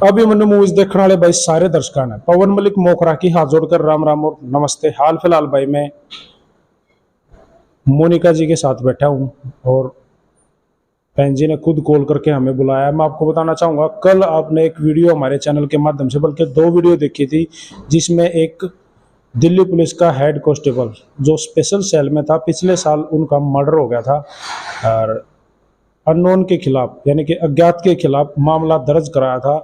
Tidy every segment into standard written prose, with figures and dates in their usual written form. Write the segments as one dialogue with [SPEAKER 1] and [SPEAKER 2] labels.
[SPEAKER 1] अभी मैंने मूवीज देखने वाले भाई सारे दर्शकों ने पवन मलिक मोखरा की हाथ जोड़कर राम राम और नमस्ते। हाल फिलहाल भाई मैं मोनिका जी के साथ बैठा हूँ और बहन जी ने खुद कॉल करके हमें बुलाया। मैं आपको बताना चाहूंगा, कल आपने एक वीडियो हमारे चैनल के माध्यम से, बल्कि दो वीडियो देखी थी, जिसमें एक दिल्ली पुलिस का हेड कांस्टेबल जो स्पेशल सेल में था, पिछले साल उनका मर्डर हो गया था और अननोन के खिलाफ यानी कि अज्ञात के खिलाफ मामला दर्ज कराया था।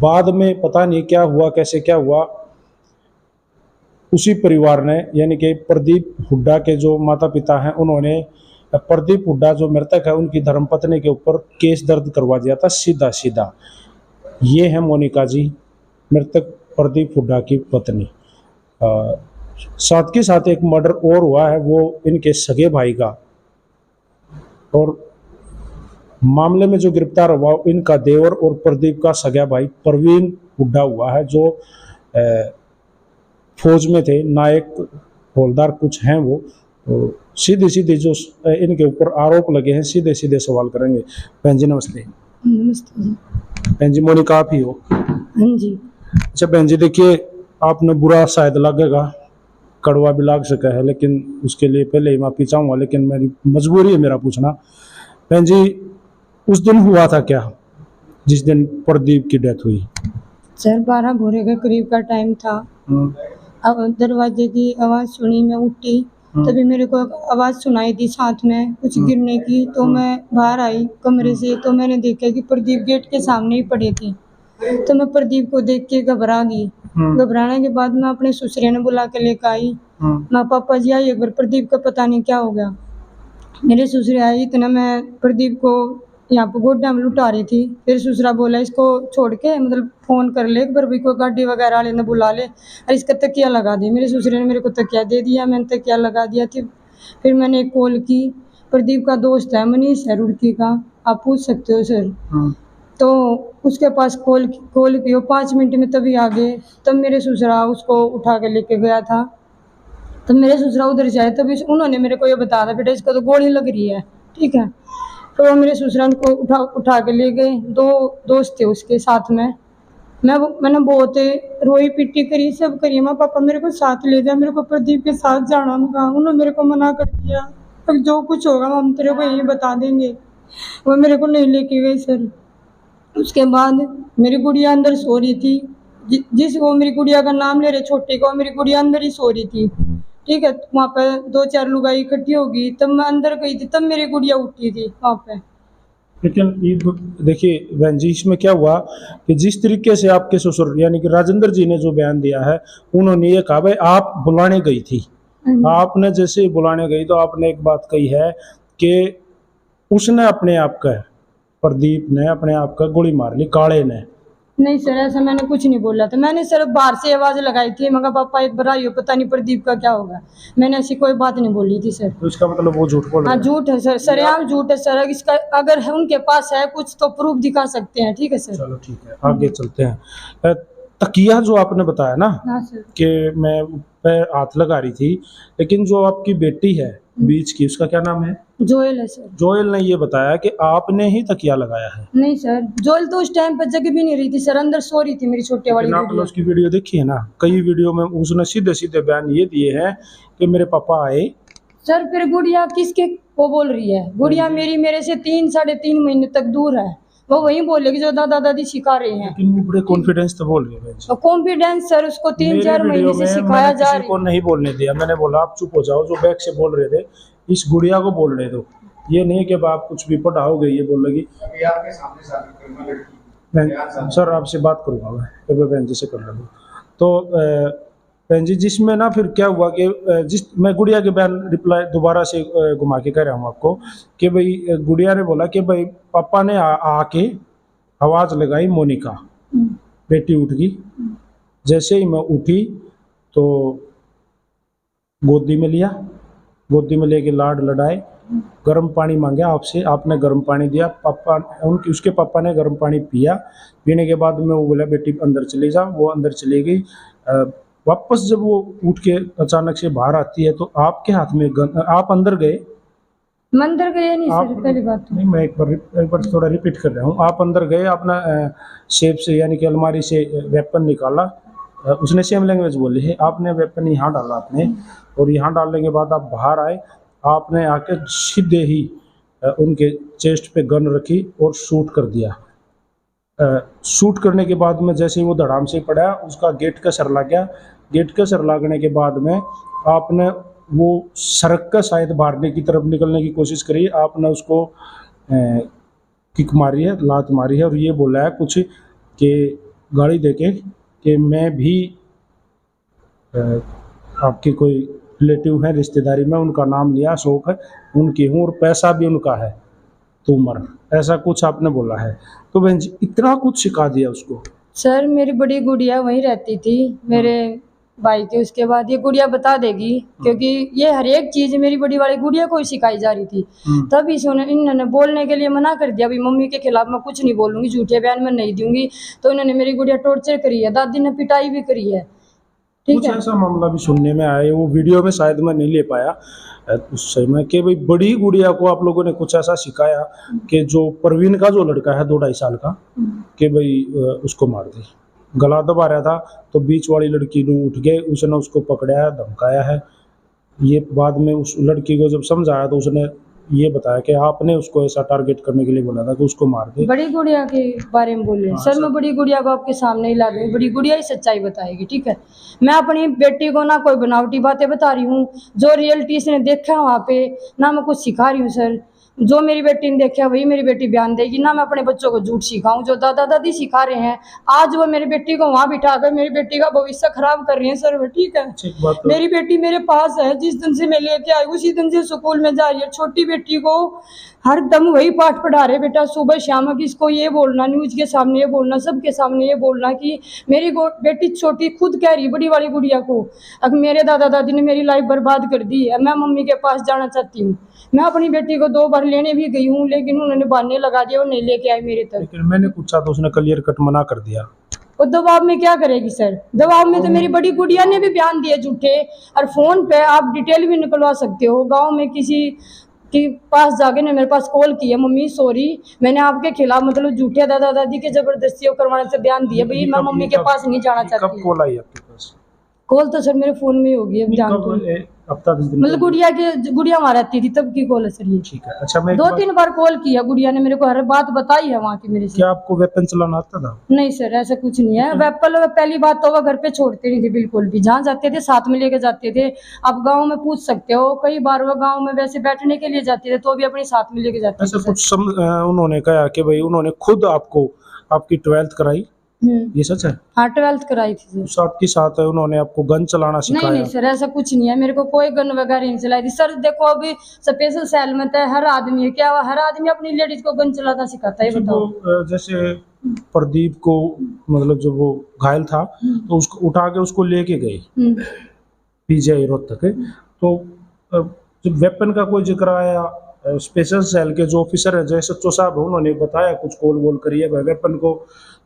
[SPEAKER 1] बाद में पता नहीं क्या हुआ, कैसे क्या हुआ, उसी परिवार ने यानी कि प्रदीप हुड्डा के जो माता पिता हैं, उन्होंने प्रदीप हुड्डा जो मृतक है उनकी धर्मपत्नी के ऊपर केस दर्ज करवा दिया था सीधा सीधा। ये है मोनिका जी, मृतक प्रदीप हुड्डा की पत्नी। साथ के साथ एक मर्डर और हुआ है, वो इनके सगे भाई का, और मामले में जो गिरफ्तार हुआ इनका देवर और प्रदीप का सगा भाई प्रवीण हुड्डा हुआ है, जो फौज में थे, नायक हवलदार कुछ हैं वो। तो सीधे सीधे जो इनके ऊपर आरोप लगे हैं, सीधे सीधे सवाल करेंगे। बहन जी नमस्ते।
[SPEAKER 2] नमस्ते जी।
[SPEAKER 1] बहन जी मोनिका आप ही हो?
[SPEAKER 2] हाँ जी।
[SPEAKER 1] अच्छा बहन जी, देखिए आपने बुरा शायद लगेगा, कड़वा भी लग सका है, लेकिन उसके लिए पहले ही माफी चाहूंगा, लेकिन मेरी मजबूरी है मेरा पूछना। बहन जी, उस दिन हुआ था क्या जिस दिन प्रदीप की डेथ हुई?
[SPEAKER 2] सर 12 भोरे के करीब का टाइम था। अब दरवाजे की आवाज़ सुनी, मैं उठी, तभी मेरे को आवाज़ सुनाई दी साथ में कुछ गिरने की। तो मैं बाहर आई कमरे से, तो मैंने देखा कि प्रदीप गेट के सामने ही पड़े थे। तो मैं प्रदीप को देख के घबरा गई। घबराने के बाद मैं अपने ससुरे ने बुला के लेकर आई। मैं पापा जी आई, एक बार प्रदीप का पता नहीं क्या हो गया। मेरे ससुरे आए, इतना मैं प्रदीप को यहाँ पे गोड्डा में लुटा रही थी। फिर ससुरा बोला इसको छोड़ के मतलब फ़ोन कर ले एक बार, भाई कोई गाड़ी वगैरह वाले ने बुला ले, और इसका तकिया लगा दी। मेरे ससुरे ने मेरे को तकिया दे दिया, मैंने तकिया लगा दिया थी। फिर मैंने एक कॉल की, प्रदीप का दोस्त है मनीष है रुड़की का, आप पूछ सकते हो सर। तो उसके पास कॉल की, वो 5 मिनट में तभी आ गए। तब मेरे ससुरा उसको उठा के लेके गया था। तब मेरे ससुरा उधर जाए, तभी उन्होंने मेरे को ये बताया था, बेटा इसको तो गोली लग रही है, ठीक है। तो वो मेरे ससुरा को उठा के ले गए। 2 दोस्त थे उसके साथ में। मैंने बहुत रोई पिट्टी करी, सब करी। मैं पापा मेरे को साथ ले जा, मेरे को प्रदीप के साथ जाना होगा। उन्होंने मेरे को मना कर दिया, अब जो कुछ होगा हम तेरे को यही बता देंगे। वो मेरे को नहीं लेके गए सर। उसके बाद मेरी गुड़िया अंदर सो रही थी, जिस वो मेरी गुड़िया का नाम ले रहे छोटी को, मेरी गुड़िया अंदर ही सो रही थी, ठीक है। वहाँ पे 2-4 लुगाई इकट्ठी होगी, तब मैं अंदर गई थी, तब मेरी गुड़िया उठी थी वहाँ पे।
[SPEAKER 1] लेकिन ये देखिए बहन जी, इसमें क्या हुआ कि जिस तरीके से आपके ससुर यानी कि राजेंद्र जी ने जो बयान दिया है, उन्होंने ये कहा भाई आप बुलाने गई थी। आपने जैसे ही बुलाने गई तो आपने एक बात कही है कि उसने अपने आप का, प्रदीप ने अपने आप का गोली मार ली, काले ने।
[SPEAKER 2] नहीं सर, ऐसा मैंने कुछ नहीं बोला था। मैंने सिर्फ बाहर से आवाज लगाई थी, मगर पापा एक बार आइयो, पता नहीं प्रदीप का क्या होगा। मैंने ऐसी कोई बात नहीं बोली थी सर।
[SPEAKER 1] तो इसका मतलब वो झूठ बोल रहे
[SPEAKER 2] हाँ
[SPEAKER 1] हैं?
[SPEAKER 2] झूठ है सर, सरेआम झूठ है सर। इसका अगर है उनके पास है कुछ तो प्रूफ दिखा सकते हैं, ठीक है सर।
[SPEAKER 1] चलो ठीक है, आगे चलते हैं। तकिया जो आपने बताया ना
[SPEAKER 2] हाँ सर।
[SPEAKER 1] कि मैं पैर हाथ लगा रही थी, लेकिन जो आपकी बेटी है बीच की, उसका क्या नाम है?
[SPEAKER 2] जोएल है सर।
[SPEAKER 1] जोएल ने ये बताया कि आपने ही तकिया लगाया है।
[SPEAKER 2] नहीं सर, जोएल तो उस टाइम पर जगह भी नहीं रही थी सर, अंदर सो रही थी मेरी छोटे वाली
[SPEAKER 1] लेकिन आपने
[SPEAKER 2] गुड़िया।
[SPEAKER 1] उसकी वीडियो देखी है ना, कई वीडियो में उसने सीधे सीधे बयान ये दिए हैं कि मेरे पापा आए।
[SPEAKER 2] सर फिर गुड़िया किसके वो बोल रही है? गुड़िया मेरे से 3-3.5 महीने तक दूर है। वो वही बोलेगी जो दादा दादी सिखा रहे हैं।
[SPEAKER 1] लेकिन वो बड़े कॉन्फिडेंस से बोल रहे हैं।
[SPEAKER 2] कॉन्फिडेंस सर उसको 3-4
[SPEAKER 1] मेरे वीडियो
[SPEAKER 2] महीने से
[SPEAKER 1] में
[SPEAKER 2] सिखाया
[SPEAKER 1] मैंने
[SPEAKER 2] जा
[SPEAKER 1] किसी
[SPEAKER 2] रही
[SPEAKER 1] को नहीं बोलने दिया, मैंने बोला आप चुप हो जाओ, जो बैक से बोल रहे थे इस गुड़िया को बोलने दो। ये नहीं कि आप कुछ भी पढ़ाओगे ये बोल लगी। सर आपसे बात करूंगा मैं, फिर बहन जी से कर लूँगा। तो बहन जी, जिसमें ना फिर क्या हुआ कि जिस मैं गुड़िया के बयान रिप्लाई दोबारा से घुमा के कह रहा हूँ आपको कि भाई गुड़िया ने बोला कि भाई पापा ने आके आवाज़ लगाई मोनिका, बेटी उठ गई। जैसे ही मैं उठी तो गोदी में लिया, गोदी में लेके लाड लड़ाए, गर्म पानी मांगा आपसे, आपने गर्म पानी दिया। पापा उसके पापा ने गर्म पानी पिया। पीने के बाद में वो बोला बेटी अंदर चली जा, वो अंदर चली गई। वापस जब वो उठ के अचानक से बाहर आती है तो आपके हाथ में गन, आप अंदर गए,
[SPEAKER 2] मंदिर गए नहीं
[SPEAKER 1] आप
[SPEAKER 2] सर, पहली बात तो।
[SPEAKER 1] नहीं, मैं एक बार थोड़ा रिपीट कर रहा हूँ। आप अंदर गए, अपना सेफ से यानी कि अलमारी से वेपन निकाला, उसने सेम लैंग्वेज बोली है, आपने वेपन यहाँ डाला आपने, और यहाँ डालने के बाद आप बाहर आए, आपने आके सीधे ही उनके चेस्ट पे गन रखी और शूट कर दिया। शूट करने के बाद में जैसे ही वो धड़ाम से पड़ा, उसका गेट का सर लग गया। गेट का सर लगने के बाद में आपने वो सड़क का शायद मारने की तरफ निकलने की कोशिश करी, आपने उसको किक मारी है, लात मारी है, और ये बोला है कुछ कि गाड़ी देके कि मैं भी आपके कोई रिलेटिव है, रिश्तेदारी में, उनका नाम लिया, अशोक है, उनकी हूँ और पैसा भी उनका है, तोमर, ऐसा कुछ आपने बोला है। तो बहन जी इतना कुछ सिखा दिया उसको।
[SPEAKER 2] सर मेरी बड़ी गुड़िया वहीं रहती थी मेरे भाई के, उसके बाद ये गुड़िया बता देगी, क्योंकि ये हर एक चीज मेरी बड़ी वाली गुड़िया को ही सिखाई जा रही थी। तब इन्होंने बोलने के लिए मना कर दिया, भाई मम्मी के खिलाफ मैं कुछ नहीं बोलूंगी, झूठे बयान में नहीं दूंगी। तो इन्होंने मेरी गुड़िया टॉर्चर करी है, दादी ने पिटाई भी करी है। ठीक
[SPEAKER 1] कुछ
[SPEAKER 2] है,
[SPEAKER 1] ऐसा मामला भी सुनने में आया, वो वीडियो में शायद मैं नहीं ले पाया उस समय, कि भाई बड़ी गुड़िया को आप लोगों ने कुछ ऐसा सिखाया कि जो प्रवीण का जो लड़का है 2-2.5 साल का, कि भाई उसको मार दे। गला दबा रहा था तो बीच वाली लड़की ने उठ गए, उसने उसको पकड़ाया, धमकाया है। ये बाद में उस लड़की को जब समझाया तो उसने ये बताया कि आपने उसको ऐसा टारगेट करने के लिए बोला था कि उसको मार दे।
[SPEAKER 2] बड़ी गुड़िया के बारे में बोल रहे हैं सर, मैं बड़ी गुड़िया को आपके सामने ही ला दूंगी, बड़ी गुड़िया ही सच्चाई बताएगी। ठीक है, मैं अपनी बेटी को ना कोई बनावटी बातें बता रही हूँ, जो रियलिटी इसने देखा वहाँ पे, ना मैं कुछ सिखा रही हूँ सर। जो मेरी बेटी ने देखा वही मेरी बेटी बयान देगी, ना मैं अपने बच्चों को झूठ सिखाऊं जो दादा दादी सिखा रहे हैं। आज वो मेरी बेटी को वहाँ बिठा कर मेरी बेटी का भविष्य खराब कर रही है सर। ठीक है, मेरी बेटी मेरे पास है, जिस दिन से मैं लेके आई उसी दिन से स्कूल में जा रही है। छोटी बेटी को हर दम वही पाठ पढ़ा रहे, बेटा सुबह शाम कि इसको ये बोलना, न्यूज के सामने ये बोलना, सबके सामने ये बोलना कि मेरी बेटी छोटी खुद कह रही बड़ी वाली गुड़िया को, अब मेरे दादा दादी ने मेरी लाइफ बर्बाद कर दी है, मैं मम्मी के पास जाना चाहती हूँ। मैं अपनी बेटी को 2 बार लेने भी गई हूँ, लेकिन उन्होंने बहाने लगा दिया और नहीं लेके आए मेरे तक।
[SPEAKER 1] लेकिन मैंने पूछा तो उसने क्लियर कट मना कर दिया।
[SPEAKER 2] और दबाव में क्या करेगी सर, दबाव में तो मेरी बड़ी गुड़िया ने भी बयान दिए झूठे, और फोन पे आप डिटेल भी निकलवा सकते हो। गांव में किसी के पास जाके ने मेरे पास कॉल किया, मम्मी सॉरी मैंने आपके खिलाफ मतलब झूठे दादा दादी के जबरदस्ती करवाने से बयान दिया, भाई मैं मम्मी के पास नहीं जाना चाहती।
[SPEAKER 1] कब कॉल आई आपके पास?
[SPEAKER 2] कॉल तो सर मेरे फोन में ही होगी, अब जानते
[SPEAKER 1] हफ्ता 10 दिन
[SPEAKER 2] मतलब गुड़िया वहाँ रहती थी तब की कॉल है सर ये।
[SPEAKER 1] ठीक है। अच्छा, मैं
[SPEAKER 2] 2-3 बार कॉल किया, गुड़िया ने मेरे को हर बात बताई है वहाँ की मेरे से।
[SPEAKER 1] क्या आपको वेपन चलाना आता था?
[SPEAKER 2] नहीं सर ऐसा कुछ नहीं है। वेपन पहली बात तो वह घर पे छोड़ते नहीं थे बिल्कुल भी, जहाँ जाते थे साथ में लेके जाते थे। आप गांव में पूछ सकते हो, कई बार वह गांव में वैसे बैठने के लिए जाते थे तो भी अपने साथ में लेके जाते
[SPEAKER 1] ऐसा
[SPEAKER 2] थे।
[SPEAKER 1] कुछ उन्होंने कहा कि भाई उन्होंने खुद आपको आपकी 12th कराई, ये सच है?
[SPEAKER 2] हाँ 12th कराई थी सर।
[SPEAKER 1] साथ के साथ है उन्होंने आपको गन चलाना सिखाया?
[SPEAKER 2] नहीं सर ऐसा कुछ नहीं है, मेरे को कोई गन वगैरह नहीं चलाई थी सर। देखो अभी स्पेशल सेल में तो हर आदमी है, क्या हर आदमी अपनी लेडीज को गन चलाना सिखाता है बताओ?
[SPEAKER 1] जैसे प्रदीप को मतलब जब वो घायल था तो उसको उठा के उसको लेके गए पीजीआई रोहतक, तो जब वेपन का कोई जिक्र आया, स्पेशल सेल के जो ऑफिसर है जैसे एसएचओ साहब, उन्होंने बताया कुछ कॉल वॉल करिए वेपन को,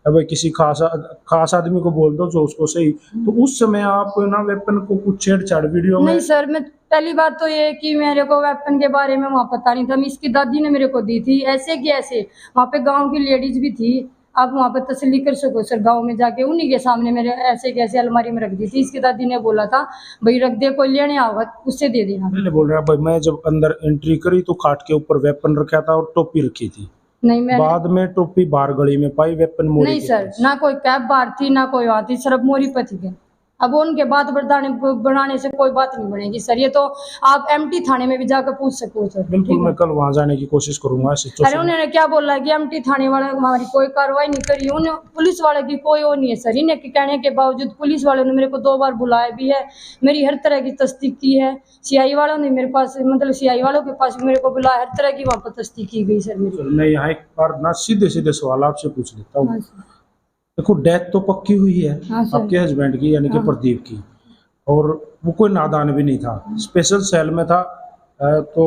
[SPEAKER 1] अब किसी खास आदमी को बोल दो जो उसको सही। तो उस समय आप ना वेपन को कुछ छेड़छाड़ वीडियो में?
[SPEAKER 2] नहीं सर, मैं पहली बात तो ये कि मेरे को वेपन के बारे में वहाँ पता नहीं था, इसकी दादी ने मेरे को दी थी ऐसे कि ऐसे। वहाँ पे गांव की लेडीज भी थी, आप वहाँ पे तसल्ली कर सको सर, गांव में जाके उन्हीं के सामने मेरे ऐसे कैसे अलमारी में रख दी थी। इसकी दादी ने बोला था भाई रख दे, कोई लेने आएगा उससे दे देना।
[SPEAKER 1] पहले बोल रहा भाई मैं जब अंदर एंट्री करी तो खाट के ऊपर वेपन रखा था और टोपी रखी थी।
[SPEAKER 2] नहीं मैं
[SPEAKER 1] बाद में टोपी बाहर गली में पाई, वेपन मोरी
[SPEAKER 2] नहीं सर, ना कोई कैब बाहर थी ना कोई वहाँ थी, सिर्फ मोरी पे थी। अब उनके बात बढ़ाने से कोई बात नहीं बनेगी सर, ये तो आप एमटी थाने में भी जाकर पूछ सको सर।
[SPEAKER 1] बिल्कुल, मैं कल वहाँ जाने की कोशिश करूंगा।
[SPEAKER 2] अरे उन्होंने क्या बोला है कि एमटी थाने वाले हमारी कोई कार्रवाई नहीं करी, उन्हें पुलिस वाले की कोई वो नहीं है सर। इन्हें कहने के बावजूद पुलिस वालों ने मेरे को 2 बार बुलाया भी है, मेरी हर तरह की तस्दीक की है। सीआई वालों ने मेरे पास मतलब सीआई वालों के पास मेरे को बुलाया, हर तरह की वहाँ पर तस्दीक की गई सर मेरी।
[SPEAKER 1] मैं यहाँ एक बार ना सीधे सीधे सवाल आपसे पूछ लेता हूँ। देखो डेथ तो पक्की हुई है आपके हस्बैंड की यानी कि प्रदीप की, और वो कोई नादान भी नहीं था, स्पेशल सेल में था, तो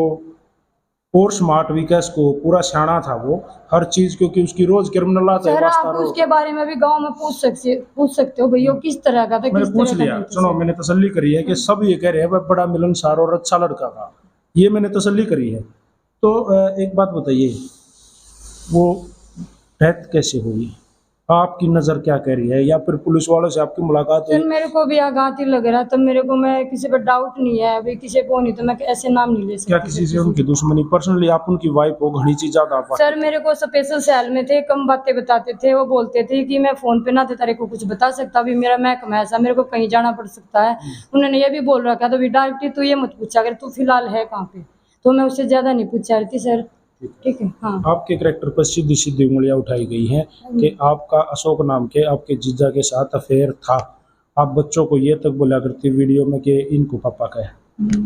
[SPEAKER 1] और स्मार्ट भी क्या इसको पूरा सियाना था वो हर चीज, क्योंकि उसकी रोज क्रिमिनल आता है।
[SPEAKER 2] आप उसके बारे में भी गांव में पूछ सकते हो भैया किस तरह का था।
[SPEAKER 1] मैंने पूछ लिया, सुनो मैंने तसल्ली करी है कि सब ये कह रहे हैं भाई बड़ा मिलनसार और अच्छा लड़का था, ये मैंने तसल्ली करी है। तो एक बात बताइए, वो डेथ कैसे हुई? आपकी नज़र क्या कह रही है, या फिर पुलिस वालों से आपकी मुलाकात
[SPEAKER 2] सर
[SPEAKER 1] हुई?
[SPEAKER 2] मेरे को भी आघात ही लग रहा, तो मेरे को, मैं किसी पर डाउट नहीं है अभी, किसी को नहीं, तो मैं ऐसे नाम नहीं ले सकती।
[SPEAKER 1] क्या किसी से उनकी दुश्मनी, पर्सनली आप उनकी वाइफ हो, घनी चीज ज्यादा आप
[SPEAKER 2] सर मेरे को स्पेशल सेल में थे, कम बातें बताते थे, वो बोलते थे कि मैं फोन पे ना थे तेरे को कुछ बता सकता, अभी मेरा महकमा ऐसा, मेरे को कहीं जाना पड़ सकता है। उन्होंने ये भी बोल रखा था, अभी डायरेक्टली तू ये मत पूछा अगर तू फिलहाल है कहाँ पे, तो मैं उससे ज्यादा नहीं पूछा रही थी सर। ठीक है। हाँ।
[SPEAKER 1] आपके करैक्टर पर सीधी सीधी उंगलियां उठाई गई हैं कि आपका अशोक नाम के आपके जीजा के साथ अफेयर था। आप बच्चों को ये तक बोला करती वीडियो में कि इनको पापा का है,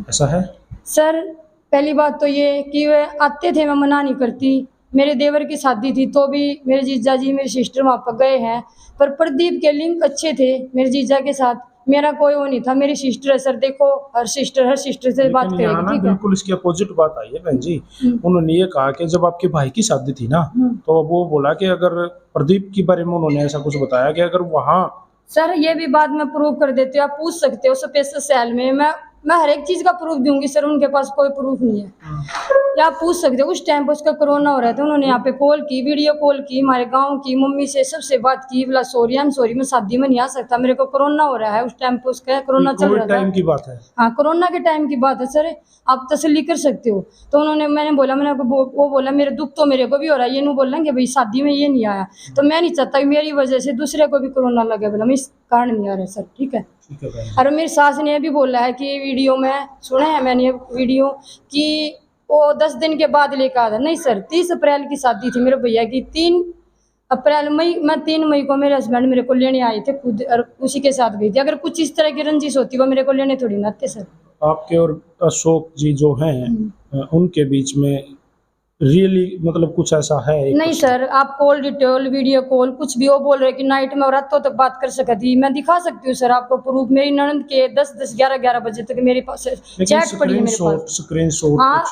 [SPEAKER 1] ऐसा है?
[SPEAKER 2] सर पहली बात तो ये कि वे आते थे, मैं मना नहीं करती, मेरे देवर की शादी थी तो भी मेरे जीजा जी मेरी सिस्टर वहाँ पर गए हैं, पर प्रदीप के लिंक अच्छे थे मेरे जीजा के साथ, मेरा कोई वो नहीं था, मेरी सिस्टर है सर, देखो हर सिस्टर से बात
[SPEAKER 1] लेकिन यहाँ
[SPEAKER 2] करेगी।
[SPEAKER 1] ना
[SPEAKER 2] ठीक है।
[SPEAKER 1] बिल्कुल इसकी अपोजिट बात आई है बहन जी। उन्होंने ये कहा कि जब आपके भाई की शादी थी ना, तो वो बोला कि अगर प्रदीप के बारे में उन्होंने ऐसा कुछ बताया कि अगर वहाँ
[SPEAKER 2] सर ये भी बात मैं प्रूव कर देती हूँ, आप पूछ सकते हो स्पेशल सेल में, मैं हर एक चीज का प्रूफ दूंगी सर, उनके पास कोई प्रूफ नहीं है। या आप पूछ सकते हो, उस टाइम पर उसका कोरोना हो रहा था, उन्होंने यहाँ पे कॉल की, वीडियो कॉल की, हमारे गांव की मम्मी से सबसे बात की, बोला सॉरी आई एम सॉरी, मैं शादी में नहीं आ सकता, मेरे को कोरोना हो रहा है, उस टाइम पे उसका कोरोना चल रहा
[SPEAKER 1] कोविड टाइम
[SPEAKER 2] था।
[SPEAKER 1] की बात है।
[SPEAKER 2] हाँ कोरोना के टाइम की बात है सर, आप तसल्ली कर सकते हो। तो उन्होंने, मैंने बोला, वो बोला मेरे दुख तो मेरे को भी हो रहा है, ये नहीं बोल रहे भाई शादी में ये नहीं आया, तो मैं नहीं चाहता कि मेरी वजह से दूसरे को भी कोरोना लगे, बोला मैं इस कारण नहीं आ रहा सर। ठीक है।
[SPEAKER 1] ठीक है बहन।
[SPEAKER 2] और मेरी सास ने भी बोला है कि वीडियो में सुना है मैंने, वीडियो कि वो 10 दिन के बाद लेकर आ था, नहीं सर 30 अप्रैल की शादी थी मेरे भैया की, 3 मई को मेरे हस्बैंड मेरे को लेने आए थे खुद, और उसी के साथ गई थी, अगर कुछ इस तरह की रंजिश होती वो मेरे को लेने थोड़ी ना आते सर।
[SPEAKER 1] आपके और अशोक जी जो हैं उनके बीच में रियली मतलब कुछ ऐसा है एक
[SPEAKER 2] नहीं सर, आप कॉल डिटेल वीडियो कॉल कुछ भी, वो बोल रहे कि नाइट में और रातों तक बात कर सकती, मैं दिखा सकती हूँ सर आपको प्रूफ, मेरी ननद के 10-11 बजे तक मेरे पास चैट पड़ी है मेरे पास।
[SPEAKER 1] स्क्रीनशॉट
[SPEAKER 2] हाँ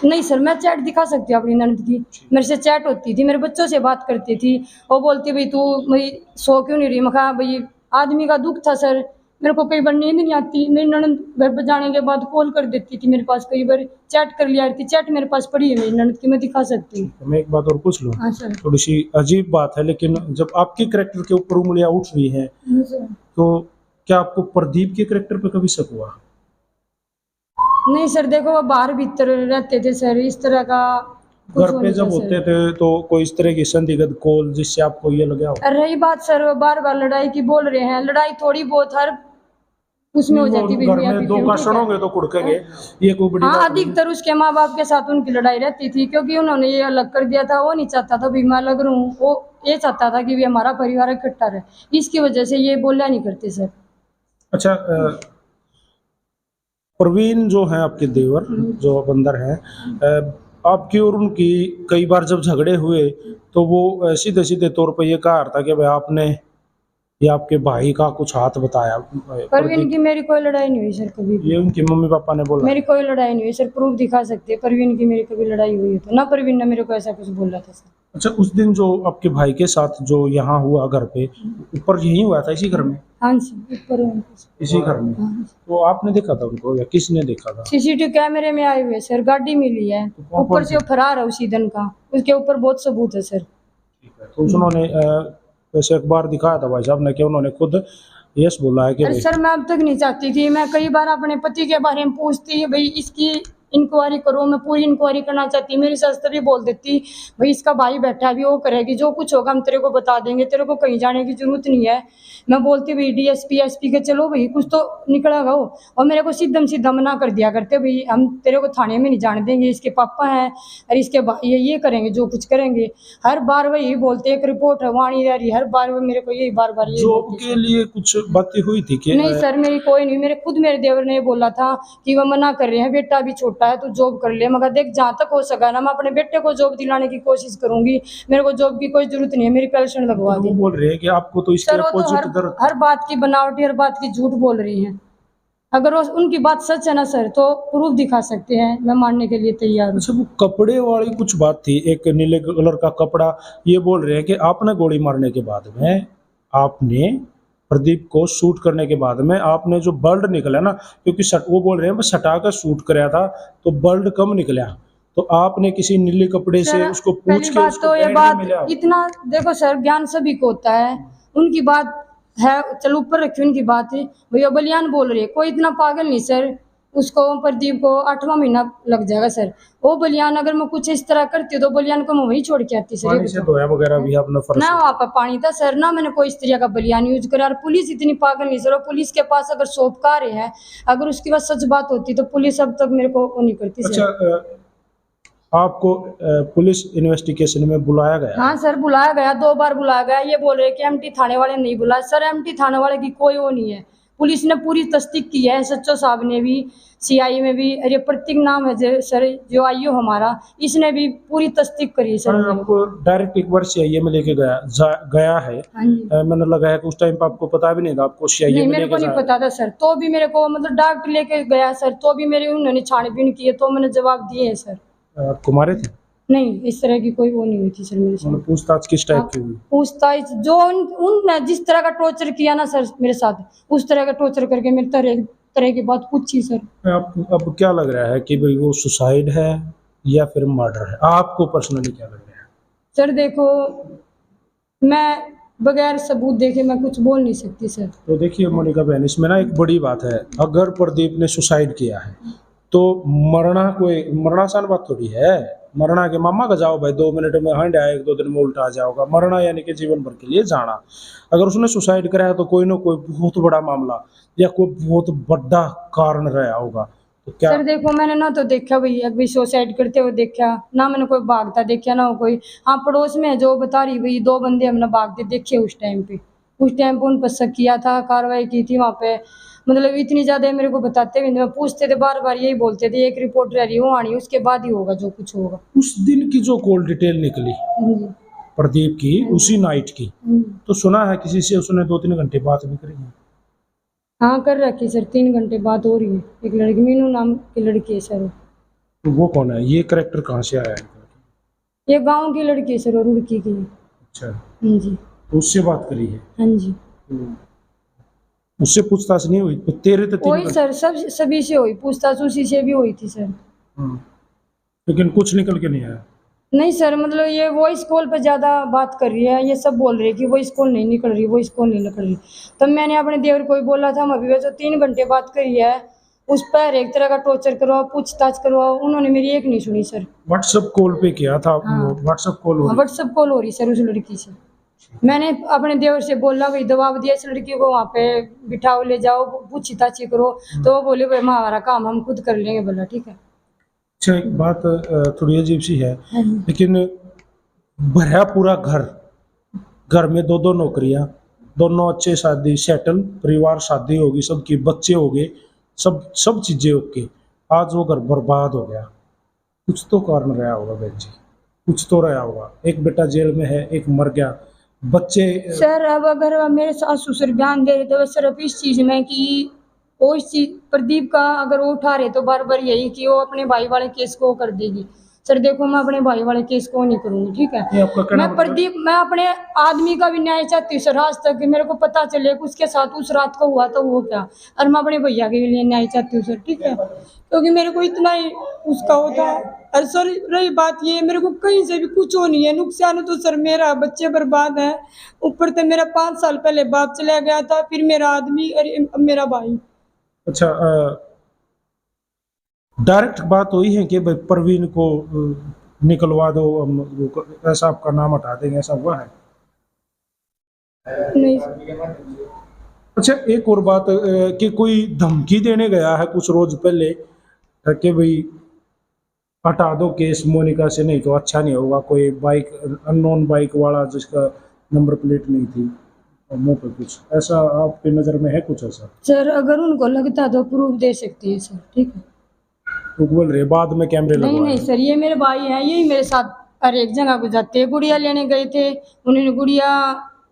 [SPEAKER 2] नहीं सर, मैं चैट दिखा सकती हूँ अपनी ननद की, मेरे से चैट होती थी, मेरे बच्चों से बात करती थी, वो बोलती भाई तू भाई सो क्यों नहीं रही, मैं कहा भाई आदमी का दुख था सर, मेरे को कई बार नींद नहीं आती, मेरी ननद घर पर जाने के बाद कॉल कर देती थी मेरे पास, कई बार चैट कर लिया थी, चैट मेरे पास पड़ी है मेरी ननद की, मैं दिखा सकती हूँ।
[SPEAKER 1] मैं एक बात और पूछ लूँ?
[SPEAKER 2] हाँ सर।
[SPEAKER 1] थोड़ी सी अजीब बात है, लेकिन जब आपके करैक्टर के ऊपर उंगलियां उठ रही हैं,
[SPEAKER 2] हाँ सर।
[SPEAKER 1] तो क्या आपको प्रदीप के करैक्टर पे कभी शक हुआ?
[SPEAKER 2] नहीं सर, देखो वो बाहर भीतर रहते थे सर, इस तरह का कुछ
[SPEAKER 1] घर
[SPEAKER 2] वो
[SPEAKER 1] पे
[SPEAKER 2] नहीं था
[SPEAKER 1] जब
[SPEAKER 2] सर।
[SPEAKER 1] होते थे तो कोई इस तरह की संदिग्ध कॉल जिससे आपको ये लगा हो?
[SPEAKER 2] रही बात सर वो बार बार लड़ाई की बोल रहे हैं, लड़ाई थोड़ी बहुत हर उसमें हो जाती
[SPEAKER 1] घर में दो का सड़ोगे तो कुड़केंगे, ये कोई बड़ी
[SPEAKER 2] हाँ
[SPEAKER 1] बात नहीं।
[SPEAKER 2] अधिकतर उसके माँ बाप के साथ उनकी लड़ाई रहती थी, क्योंकि उन्होंने ये अलग कर दिया था, वो नहीं चाहता था भी मैं अलग रहूं, वो ये चाहता था कि भी हमारा परिवार इकट्ठा रहे, इसकी वजह से ये बोला नहीं करते सर।
[SPEAKER 1] अच्छा, प्रवीण जो है आपके देवर जो अब अंदर है, आपकी और उनकी कई बार जब झगड़े हुए तो वो सीधे सीधे तौर पर ये कहा था कि भाई आपने ये आपके भाई का कुछ हाथ बताया।
[SPEAKER 2] परवीन की मेरी कोई लड़ाई नहीं हुई सर कभी भी,
[SPEAKER 1] ये उनके मम्मी पापा ने बोला?
[SPEAKER 2] मेरी कोई लड़ाई नहीं हुई सर, प्रूफ दिखा सकते हैं परवीन की मेरी कभी लड़ाई हुई है तो, ना परवीन ने मेरे को ऐसा कुछ बोला था सर।
[SPEAKER 1] अच्छा, उस दिन जो आपके भाई के साथ जो यहाँ हुआ घर पे, ऊपर यही हुआ था इसी घर में?
[SPEAKER 2] हाँ जी ऊपर
[SPEAKER 1] इसी घर में?
[SPEAKER 2] हाँ।
[SPEAKER 1] तो आपने देखा था उनको या किसने देखा था?
[SPEAKER 2] सीसीटीवी कैमरे में आए हुए सर, गाड़ी मिली है, ऊपर से वो फरार है उसी दिन का, उसके ऊपर बहुत सबूत है सर।
[SPEAKER 1] ठीक है, तो उन्होंने वैसे अखबार दिखाया था भाई साहब ने कि उन्होंने खुद यस बोला है कि
[SPEAKER 2] अरे सर मैं अब तक नहीं चाहती थी, मैं कई बार अपने पति के बारे में पूछती भाई इसकी इंक्वायरी करो, मैं पूरी इंक्वायरी करना चाहती, मेरी सस्तर भी बोल देती भाई इसका भाई बैठा है अभी वो करेगी, जो कुछ होगा हम तेरे को बता देंगे, तेरे को कहीं जाने की जरूरत नहीं है। मैं बोलती भाई डीएसपी एसपी के चलो भाई कुछ तो निकलेगा हो, और मेरे को सीधा मना कर दिया करते भाई हम तेरे को थाने में नहीं जाने देंगे, इसके पापा हैं और इसके भाई ये करेंगे जो कुछ करेंगे, हर बार वही बोलते, एक रिपोर्ट है वहाँ नहीं रह रही, हर बार वो मेरे को यही बार ये
[SPEAKER 1] जॉब के लिए कुछ बातें हुई थी कि?
[SPEAKER 2] नहीं सर मेरी कोई नहीं, मेरे देवर ने बोला था कि वो मना कर रहे हैं, बेटा भी छोटा है तो जॉब कर ले, मगर देख जहाँ तक हो सका ना मैं अपने बेटे को जॉब दिलाने की कोशिश करूंगी, मेरे को जॉब की कोई जरूरत नहीं है, मेरी पेंशन लगवा दी।
[SPEAKER 1] वो बोल रहे हैं कि आपको तो इसके
[SPEAKER 2] सर वो तो
[SPEAKER 1] अपोजिट
[SPEAKER 2] हर बात की बनावटी, हर बात की झूठ बोल रही हैं, अगर वो उनकी बात सच है ना सर तो प्रूफ दिखा सकते हैं, मैं मानने के लिए तैयार हूँ।
[SPEAKER 1] अच्छा, वो कपड़े वाली कुछ बात थी, एक नीले कलर का कपड़ा, ये बोल रहे हैं कि आपने गोली मारने के बाद में आपने प्रदीप को शूट करने के बाद में आपने जो ब्लड निकला ना, क्योंकि वो बोल रहे हैं मैं सटा कर शूट कराया था तो ब्लड कम निकला, तो आपने किसी नीले कपड़े से
[SPEAKER 2] सर,
[SPEAKER 1] उसको पूछ
[SPEAKER 2] पहली
[SPEAKER 1] के
[SPEAKER 2] बात
[SPEAKER 1] उसको
[SPEAKER 2] तो ये
[SPEAKER 1] बेड में
[SPEAKER 2] बात
[SPEAKER 1] मिला?
[SPEAKER 2] इतना देखो सर, ज्ञान सभी को होता है, उनकी बात है, चलो ऊपर रखिए उनकी बात है, भैया बलियान बोल रहे हैं, कोई इतना पागल नहीं सर। उसको प्रदीप को 8वां महीना लग जाएगा सर। वो बलियान अगर मैं कुछ इस तरह करती तो बलियान को मैं वहीं छोड़ के आती सर। ये
[SPEAKER 1] पानी से
[SPEAKER 2] बताओ।
[SPEAKER 1] धोया वगैरह भी आपने फर्श
[SPEAKER 2] ना
[SPEAKER 1] से?
[SPEAKER 2] वहाँ पर पानी था सर, ना मैंने कोई इस तरह का बलियान यूज करा। और पुलिस इतनी पागल नहीं सर, और पुलिस के पास अगर सोपकारे हैं, अगर उसके पास सच बात होती तो पुलिस अब तक मेरे को वो नहीं करती
[SPEAKER 1] अच्छा,
[SPEAKER 2] सर।
[SPEAKER 1] आपको पुलिस इन्वेस्टिगेशन में बुलाया गया?
[SPEAKER 2] हाँ सर, बुलाया गया, 2 बार बुलाया गया। ये बोल रहे हैं कि एमटी थाने वाले नहीं बुलाए सर। एमटी थाने वाले की कोई वो नहीं है। पुलिस ने पूरी तस्दीक की है, एसएचओ साहब ने भी, सीआई में भी। अरे प्रतीक नाम है सर जो आईओ हमारा, इसने भी पूरी तस्दीक करी है सर।
[SPEAKER 1] हाँ, आपको डायरेक्ट एक बार सीआईए में लेके गया है।
[SPEAKER 2] हाँ जी।
[SPEAKER 1] मैंने लगा है कि उस टाइम पे आपको पता भी नहीं था, आपको सीआईए
[SPEAKER 2] नहीं,
[SPEAKER 1] में
[SPEAKER 2] मेरे को
[SPEAKER 1] लेके
[SPEAKER 2] नहीं
[SPEAKER 1] जाया।
[SPEAKER 2] पता था सर। तो भी मेरे को मतलब डॉक्टर लेके गया सर, तो भी मेरे उन्होंने छानबीन की है, तो मैंने जवाब दिए है सर।
[SPEAKER 1] आपको मारे थे?
[SPEAKER 2] नहीं, इस तरह की कोई वो नहीं हुई थी सर मेरे साथ।
[SPEAKER 1] मतलब पूछताछ किस टाइप की हुई?
[SPEAKER 2] पूछताछ जो उन जिस तरह का टॉर्चर किया ना सर मेरे साथ, उस तरह का टॉर्चर करके मेरे तरह की बात पूछी सर।
[SPEAKER 1] आपको अब क्या लग रहा है कि भाई वो सुसाइड है या फिर मर्डर है? आपको पर्सनली क्या लग रहा है?
[SPEAKER 2] सर देखो, मैं बगैर सबूत देखे मैं कुछ बोल नहीं सकती सर।
[SPEAKER 1] तो देखिए मोनिका बहन, इसमें ना एक बड़ी बात है। अगर प्रदीप ने सुसाइड किया है तो मरना आसान बात थोड़ी है। मरना के मामा का जाओ भाई, 2 मिनट में हंड आए, 1-2 दिन में उल्टा आ जाओगा। मरना यानी कि जीवन भर के लिए जाना। अगर उसने सुसाइड करा है तो कोई ना कोई बहुत बड़ा मामला या कोई बहुत बड़ा कारण रहा होगा। तो क्या
[SPEAKER 2] सर देखो, मैंने ना तो देखा भैया अभी सुसाइड करते हुए देखा ना, मैंने कोई भागता देखा ना कोई। हाँ, पड़ोस में है जो बता रही भाई, 2 बंदे हमने भागते देखे उस टाइम पे। उस टाइम पे उन पर शक किया था, कार्रवाई की थी वहाँ पे। मतलब इतनी ज्यादा मेरे को बताते भी नहीं, पूछते थे बार बार, यही बोलते थे एक रिपोर्ट रह रही वो आनी, उसके बाद ही होगा जो कुछ होगा।
[SPEAKER 1] उस दिन की जो कॉल डिटेल निकली
[SPEAKER 2] हाँ जी।
[SPEAKER 1] प्रदीप की, उसी नाइट की,
[SPEAKER 2] हाँ जी।
[SPEAKER 1] तो सुना है किसी से उसने 2-3 घंटे बात भी करी है?
[SPEAKER 2] हाँ, कर रखी सर, 3 घंटे बात हो रही है। एक लड़की, मीनू नाम की लड़की है सर।
[SPEAKER 1] तो वो कौन है? ये करेक्टर कहाँ से आया है?
[SPEAKER 2] ये गांव की लड़की है सर, और रुड़की की है।
[SPEAKER 1] अच्छा,
[SPEAKER 2] हाँ जी।
[SPEAKER 1] तो उससे बात करी है?
[SPEAKER 2] हाँ जी।
[SPEAKER 1] तो उससे पूछताछ नहीं हुई? तो तेरे तो 3
[SPEAKER 2] वही
[SPEAKER 1] घंटे।
[SPEAKER 2] सर, सब सभी से हुई पूछताछ, उसी से भी हुई थी सर।
[SPEAKER 1] हाँ, लेकिन कुछ निकल के नहीं आया।
[SPEAKER 2] नहीं सर, मतलब ये वॉइस कॉल पे ज़्यादा बात कर रही है, ये सब बोल रही है कि वॉइस कॉल नहीं निकल रही, वॉइस कॉल नहीं निकल रही। तब मैंने अपने देवर को भी बोला था, हम अभी जो 3 घंटे बात करी है, उस पर एक तरह का टॉर्चर करवाओ, पूछताछ करवाओ, उन्होंने मेरी एक नहीं सुनी सर।
[SPEAKER 1] व्हाट्सएप कॉल पे किया था?
[SPEAKER 2] हाँ।
[SPEAKER 1] व्हाट्सएप कॉल हो
[SPEAKER 2] हाँ,
[SPEAKER 1] रही?
[SPEAKER 2] व्हाट्सएप कॉल हो रही सर उस लड़की से। मैंने अपने देवर से बोला भाई, दबाव दिया इस लड़की को, वहाँ पे बिठाओ, ले जाओ, पूछताछ करो। तो वो बोले भाई हमारा काम हम खुद कर लेंगे। बोला ठीक है।
[SPEAKER 1] अच्छा, एक बात थोड़ी अजीब सी है,
[SPEAKER 2] हाँ जी।
[SPEAKER 1] लेकिन भरा पूरा घर में 2-2 नौकरियां, दोनों अच्छे, शादी सेटल, परिवार, शादी होगी सबकी, बच्चे हो गए, सब चीजें ओके। आज वो घर बर्बाद हो गया। कुछ तो कारण रहा होगा बहन जी, कुछ तो रहा होगा। एक बेटा जेल में है, एक मर गया, बच्चे।
[SPEAKER 2] सर अब अगर मेरे सास ससुर बयान दे रहे तो सिर्फ इस चीज में कि वो इस चीज प्रदीप का अगर वो उठा रहे तो बार बार यही कि वो अपने भाई वाले केस को कर देगी। सर देखो, मैं अपने भाई वाले केस को नहीं करूंगी, ठीक
[SPEAKER 1] ये
[SPEAKER 2] है।
[SPEAKER 1] आपका कहना
[SPEAKER 2] मैं प्रदीप, मैं अपने आदमी का भी न्याय चाहती हूँ सर, आज तक कि मेरे को पता चले कि उसके साथ उस रात को हुआ तो वो क्या। और मैं अपने भैया के लिए न्याय चाहती हूँ सर, ठीक है, क्योंकि मेरे को इतना ही उसका होता है। और सर रही बात ये, मेरे को कहीं से भी कुछ हो नहीं है, नुकसान तो सर मेरा, बच्चे बर्बाद है, ऊपर से मेरा 5 साल पहले बाप चला गया था, फिर मेरा आदमी और मेरा भाई।
[SPEAKER 1] अच्छा, डायरेक्ट बात हुई है कि भाई प्रवीण को निकलवा दो, ऐसा आपका नाम हटा देंगे, ऐसा हुआ है?
[SPEAKER 2] नहीं
[SPEAKER 1] अच्छा, एक और बात, कि कोई धमकी देने गया है कुछ रोज पहले, कि भाई हटा दो केस मोनिका से, नहीं तो अच्छा नहीं होगा। कोई बाइक, अननोन बाइक वाला जिसका नंबर प्लेट नहीं थी और मुंह पे कुछ ऐसा, आपकी नज़र में है कुछ ऐसा?
[SPEAKER 2] सर, अगर उनको लगता तो प्रूफ दे सकती है सर, ठीक है।
[SPEAKER 1] तो बोल रहे बाद में कैमरे
[SPEAKER 2] नहीं
[SPEAKER 1] लगवाए?
[SPEAKER 2] नहीं सर, ये मेरे भाई हैं, यही मेरे साथ हर एक जगह को जाते हैं। गुड़िया लेने गए थे,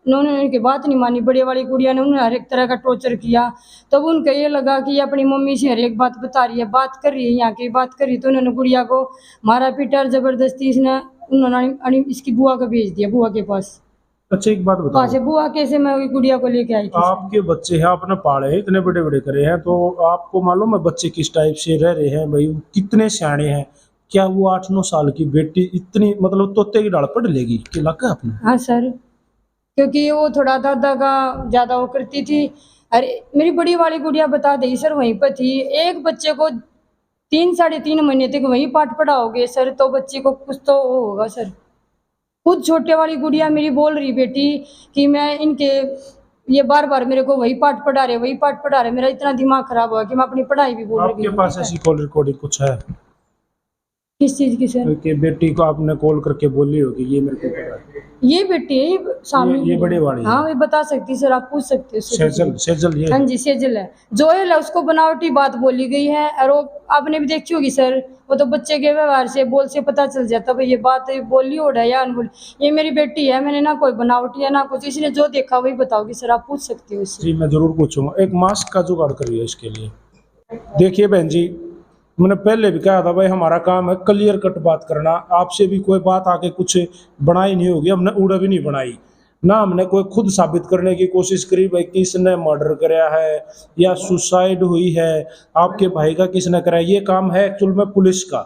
[SPEAKER 2] उन्होंने उनकी बात नहीं मानी, बड़ी वाली गुड़िया ने उन्हें हर एक तरह का टॉर्चर किया। तब उनको ये लगा कि ये अपनी मम्मी से हर एक बात बता रही है, बात कर रही है, यहाँ की बात कर रही, तो उन्होंने गुड़िया को मारा पीटा और जबरदस्ती उन्होंने इसकी बुआ को भेज दिया, बुआ के पास।
[SPEAKER 1] अच्छा, एक बात
[SPEAKER 2] वहाँ से
[SPEAKER 1] बताओ,
[SPEAKER 2] बुआ कैसे मैं गुड़िया को लेके आई थी सर।
[SPEAKER 1] आपके बच्चे हैं, आपने पाले हैं, इतने बड़े बड़े करे हैं, तो आपको मालूम है बच्चे किस टाइप से रह रहे हैं भाई, कितने सियाने हैं? क्या वो 8-9 साल की बेटी इतनी मतलब तोते की डाल पढ़ लेगी कि लगा आपने?
[SPEAKER 2] हाँ सर, क्योंकि वो थोड़ा दादा का ज़्यादा वो करती थी। अरे मेरी बड़ी वाली गुड़िया बता देगी सर, वहीं पर थी। एक बच्चे को 3 साढ़े 3 महीने तक वही पाठ पढ़ाओगे सर, तो बच्चे को कुछ तो वो होगा सर। खुद छोटे वाली गुड़िया मेरी बोल रही बेटी कि मैं इनके ये बार-बार मेरे को वही पाठ पढ़ा रहे, वही पाठ पढ़ा रहे। मेरा इतना दिमाग खराब हुआ कि मैं अपनी पढ़ाई भी भूल गई
[SPEAKER 1] आपके
[SPEAKER 2] हूँ,
[SPEAKER 1] पास
[SPEAKER 2] ठीक है।
[SPEAKER 1] ऐसी कॉल रिकॉर्डिंग कुछ है
[SPEAKER 2] किस चीज़ की सर?
[SPEAKER 1] कि बेटी को आपने कॉल करके बोली होगी ये मेरे को पता है?
[SPEAKER 2] ये बेटी है, ये सामने
[SPEAKER 1] ये बड़ी वाली है।
[SPEAKER 2] हाँ, ये बता सकती है सर, आप पूछ सकते हो उससे कुछ
[SPEAKER 1] सेजल
[SPEAKER 2] भी।
[SPEAKER 1] सेजल ये
[SPEAKER 2] हाँ जी, सेजल है। जोएल है, उसको बनावटी बात बोली गई है और वो आपने भी देखी होगी सर, वो तो बच्चे के व्यवहार से, बोल से पता चल जाता भाई ये बात बोली ओढ़ है या अनबोली। ये मेरी बेटी है, मैंने ना कोई बनावटी है ना कुछ, इसने जो देखा वही बताओगी सर, आप पूछ सकते हो उससे।
[SPEAKER 1] जी मैं जरूर पूछूंगा। एक मास्क का जुगाड़ करिए इसके लिए। देखिए बहन जी, मैंने पहले भी कहा था भाई हमारा काम है क्लियर कट बात करना। आपसे भी कोई बात आके कुछ बनाई नहीं होगी, हमने उड़ा भी नहीं बनाई ना। हमने कोई खुद साबित करने की कोशिश करी भाई किसने मर्डर कराया है या सुसाइड हुई है, आपके भाई का किसने कराया। ये काम है एक्चुअल में पुलिस का।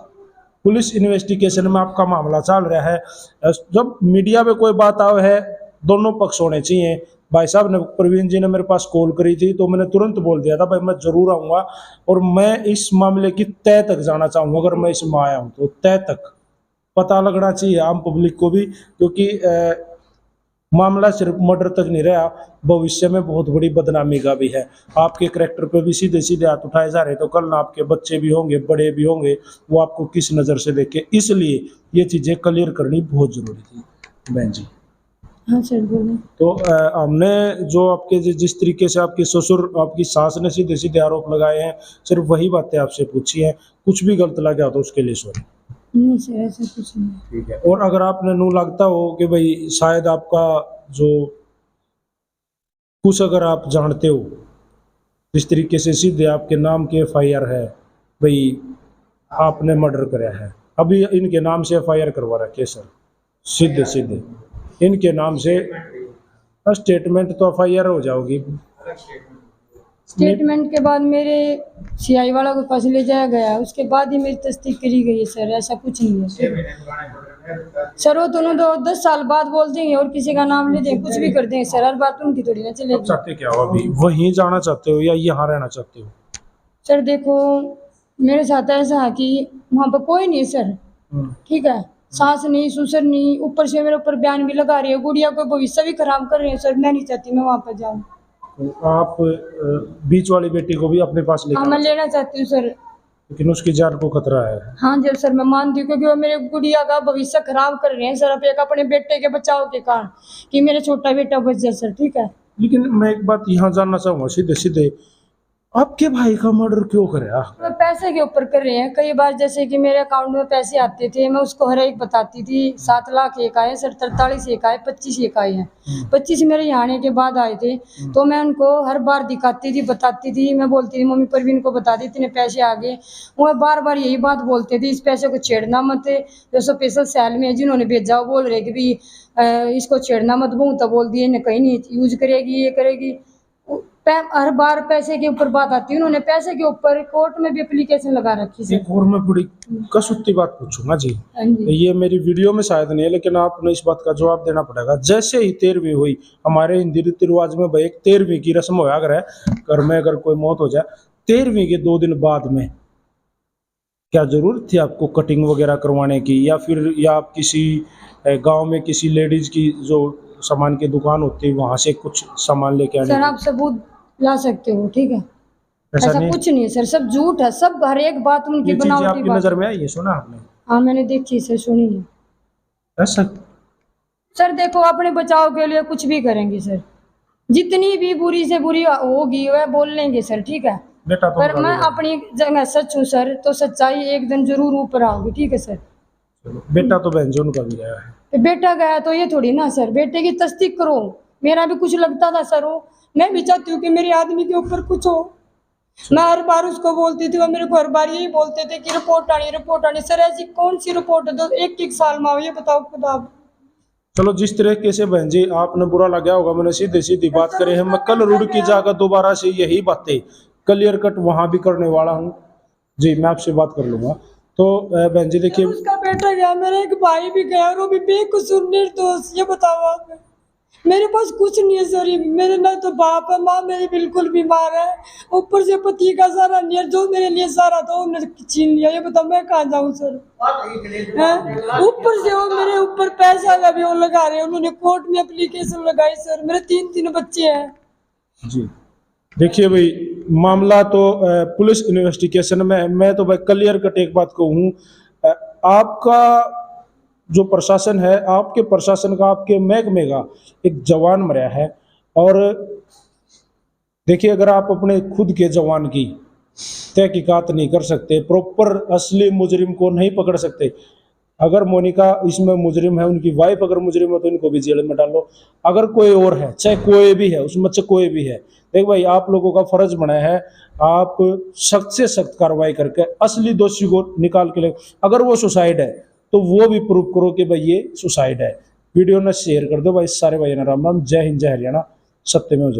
[SPEAKER 1] पुलिस इन्वेस्टिगेशन में आपका मामला चल रहा है। जब मीडिया पे कोई बात आवे है, दोनों पक्ष होने चाहिए। भाई साहब ने, प्रवीण जी ने मेरे पास कॉल करी थी तो मैंने तुरंत बोल दिया था भाई मैं जरूर आऊँगा और मैं इस मामले की तह तक जाना चाहूँगा। अगर मैं इसमें आया हूँ तो तह तक पता लगना चाहिए आम पब्लिक को भी, क्योंकि मामला सिर्फ मर्डर तक नहीं रहा, भविष्य में बहुत बड़ी बदनामी का भी है। आपके करैक्टर पे भी सीधे सीधे हाथ उठाए जा रहे, तो कल ना आपके बच्चे भी होंगे, बड़े भी होंगे, वो आपको किस नज़र से देखे। इसलिए ये चीज़ें क्लियर करनी बहुत ज़रूरी थी बहन जी।
[SPEAKER 2] हाँ सर, बोलो।
[SPEAKER 1] तो हमने जो आपके जिस तरीके से आपके ससुर आपकी सास ने सीधे सीधे आरोप लगाए हैं, सिर्फ वही बातें आपसे पूछी हैं। कुछ भी गलत लगा तो उसके लिए सॉरी।
[SPEAKER 2] नहीं सर, ऐसा कुछ नहीं।
[SPEAKER 1] ठीक है। और अगर आपने नू लगता हो कि भाई शायद आपका जो कुछ अगर आप जानते हो जिस तरीके से सीधे आपके नाम की FIR है भाई आपने मर्डर कराया है, अभी इनके नाम से FIR करवा रखी है सर, सीधे सीधे इनके नाम से स्टेटमेंट तो FIR हो जाओगी।
[SPEAKER 2] स्टेटमेंट के बाद मेरे CI वाला को पास ले जाया गया, उसके बाद ही मेरी तस्दीक करी गई है सर, ऐसा कुछ नहीं है सर। वो दोनों तो 10 साल बाद बोल देंगे और किसी का नाम ले देंगे, कुछ भी कर देंगे सर, हर बात उनकी थोड़ी ना
[SPEAKER 1] अब
[SPEAKER 2] चलेगी।
[SPEAKER 1] चाहते क्या हो, अभी वहीं जाना चाहते हो या यहाँ रहना चाहते हो?
[SPEAKER 2] सर देखो, मेरे साथ ऐसा है कि वहाँ पर कोई नहीं है सर, ठीक है। सास नहीं, ससुर नहीं, ऊपर से मेरे ऊपर बयान भी लगा रही है, गुड़िया को भविष्य भी खराब कर रहे हैं सर। मैं नहीं चाहती मैं वहाँ पर जाऊँ।
[SPEAKER 1] तो आप बीच वाली बेटी को भी अपने पास
[SPEAKER 2] हाँ, मैं
[SPEAKER 1] लेकर,
[SPEAKER 2] लेना चाहती हूँ सर।
[SPEAKER 1] लेकिन उसकी जान को खतरा है।
[SPEAKER 2] हाँ जी सर, मैं मानती हूँ, क्योंकि वो मेरे गुड़िया का भविष्य खराब कर रहे हैं सर, अब एक अपने बेटे के बचाव के कारण कि मेरा छोटा बेटा बच जाए सर, ठीक है।
[SPEAKER 1] लेकिन मैं एक बात यहाँ जानना चाहूँगा सीधे सीधे, आपके भाई का मर्डर क्यों करे?
[SPEAKER 2] वो पैसे के ऊपर कर रहे हैं। कई बार जैसे कि मेरे अकाउंट में पैसे आते थे, मैं उसको हर एक बताती थी। 7 लाख एक आए सर, 43 एक आए, 25 एक आए हैं। 25 मेरे यहाँ आने के बाद आए थे, तो मैं उनको हर बार दिखाती थी, बताती थी। मैं बोलती थी मम्मी परवीन को बता दी इतने पैसे आ गए। वो बार बार यही बात बोलते थे, इस पैसे को छेड़ना मत। जो स्पेशल सेल में जिन्होंने भेजा वो बोल रहे कि भी इसको छेड़ना मत। वो तो बोल दिए कहीं नहीं यूज करेगी, ये करेगी। हर बार पैसे के ऊपर बात आती है। उन्होंने पैसे के ऊपर कोर्ट में भी एप्लीकेशन लगा रखी है।
[SPEAKER 1] एक और मैं बड़ी कसूती बात पूछूंगा जी,
[SPEAKER 2] हाँ जी।
[SPEAKER 1] ये मेरी वीडियो में शायद नहीं है लेकिन आपने इस बात का जवाब देना पड़ेगा। जैसे ही 13वीं हुई, हमारे हिंदी रीति रिवाज में भाई 13वीं की रस्म होया अगर है घर में, अगर कोई मौत हो जाए 13वीं के 2 दिन बाद में क्या जरूरत थी आपको कटिंग वगैरह करवाने की, या फिर या आप किसी गांव में किसी लेडीज की जो सामान की दुकान होती है वहां से कुछ सामान लेके आने
[SPEAKER 2] सर
[SPEAKER 1] की?
[SPEAKER 2] आप सबूत ला सकते हो, ठीक है।
[SPEAKER 1] ऐसा
[SPEAKER 2] ऐसा
[SPEAKER 1] नहीं,
[SPEAKER 2] कुछ नहीं है सर, सब झूठ है, सब हर एक बात उनकी
[SPEAKER 1] ये चीजें
[SPEAKER 2] बनावटी
[SPEAKER 1] आपकी
[SPEAKER 2] बात
[SPEAKER 1] नजर
[SPEAKER 2] है।
[SPEAKER 1] में आई है, सुना आपने?
[SPEAKER 2] हाँ मैंने देखी सर, सुनी है।
[SPEAKER 1] ऐसा
[SPEAKER 2] सर देखो, अपने बचाव के लिए कुछ भी करेंगे सर, जितनी भी बुरी से बुरी होगी वह बोल लेंगे सर, ठीक है।
[SPEAKER 1] बेटा तो
[SPEAKER 2] पर मैं अपनी जगह सच हूँ सर, तो सच्चाई एक दिन जरूर ऊपर आओगी, ठीक है सर।
[SPEAKER 1] बेटा तो बहन जी उनका भी गया है।
[SPEAKER 2] तो बेटा गया तो ये थोड़ी ना सर, बेटे की तस्दीक करो। मेरा भी कुछ लगता था सर, वो मैं भी चाहती हूँ कि मेरे आदमी के ऊपर कुछ हो। मैं हर बार उसको बोलती थी, वो मेरे को हर बार यही बोलते थे कि रिपोर्ट आनी। सर ऐसी कौन सी रिपोर्ट है जो एक साल में आओ, ये बताओ खुद आप।
[SPEAKER 1] चलो जिस तरीके से बहन जी आपने बुरा लगा होगा, मैंने सीधी सीधी बात करे है, मैं कल रुड़ की जाकर दोबारा से यही बातें क्लियर कट वहां भी करने वाला हूँ जी। मैं आपसे बात कर लूंगा। तो बहन जी देखिए,
[SPEAKER 2] उसका बेटा गया, मेरा एक भाई भी गया और वो भी बेकसूर निर्दोष। ये बताओ आप, मेरे पास कुछ नहीं है सर। मेरे ना तो बाप है, माँ मेरी बिल्कुल बीमार है, ऊपर से पति का सारा नहीं है, जो मेरे लिए सारा था वो मेरे छीन लिया। ये बताओ मैं कहाँ जाऊँ सर? हैं? ऊपर से वो मेरे ऊपर पैसा का भी वो लगा रहे हैं, उन्होंने कोर्ट में एप्लीकेशन लगाई सर। मेरे 3 बच्चे हैं।
[SPEAKER 1] जी देखिए भाई, मामला तो पुलिस इन्वेस्टिगेशन में। मैं तो भाई क्लियर कट एक बात कहूँ, आपका जो प्रशासन है, आपके प्रशासन का, आपके महकमे का एक जवान मरा है। और देखिए, अगर आप अपने खुद के जवान की तहकीकात नहीं कर सकते, प्रॉपर असली मुजरिम को नहीं पकड़ सकते, अगर मोनिका इसमें मुजरिम है, उनकी वाइफ अगर मुजरिम है तो इनको भी जेल में डालो। अगर कोई और है, चाहे कोई भी है, उसमें से कोई भी है, देख भाई, आप लोगों का फर्ज बना है, आप सख्त से सख्त कार्रवाई करके असली दोषी को निकाल के ले। अगर वो सुसाइड है तो वो भी प्रूव करो कि भाई ये सुसाइड है। वीडियो ने शेयर कर दो भाई, सारे भाई राम राम। जय हिंद, जय हरियाणा, सत्य में।